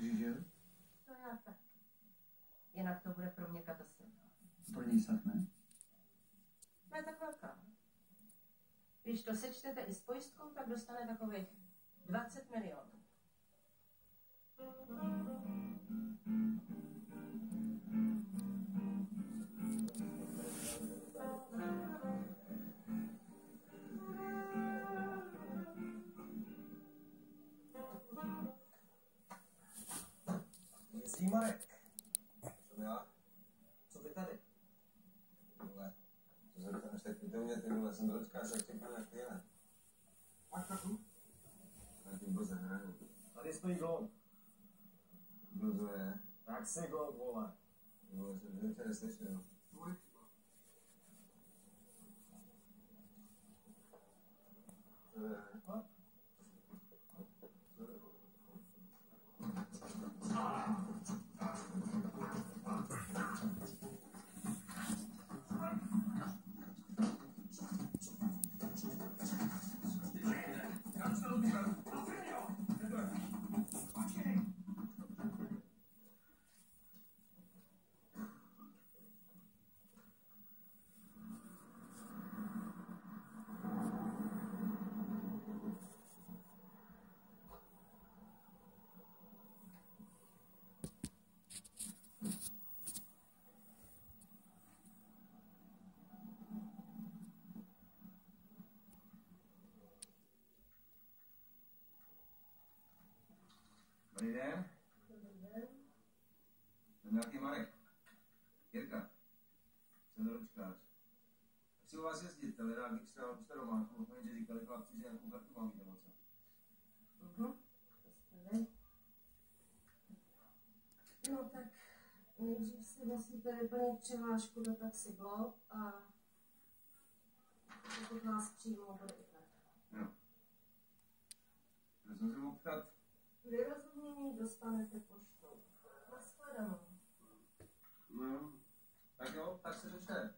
Kříže? To já taky. Jinak to bude pro mě katastrofa. Pro něj snad ne? Ne tak velká. Když to sečtete i s pojistkou, tak dostane takových 20 milionů. Jestli Marek. Co já? Co ty tady? Vole, co se to než tak pitomě, ty vole, jsem dočká se čekal na chvíle. Máš kaku? Na tím boze hraju. Tady stojí gól. Kdo to je? Tak si gól, vole. Vole, jsem tě neslyšel. Tvoje chyba. Co je? A? Dobrý den. Dobrý den. Jsem nějaký Marek. Jirka. Jsem dočkář. Chci u vás jezdit, ale rád bych stál u Staromáku, protože říkali chlapci, že nějakou kartu mám jít moc. To jste vy. No tak nejdřív si musíte vyplnit přihlášku do Taxiglo a pokud vás přijmou, bude i karta. Jo. Já jsem se mohl ptát. Vyrozumění dostanete poštou. Nashledanou. No, tak jo, tak se dočte.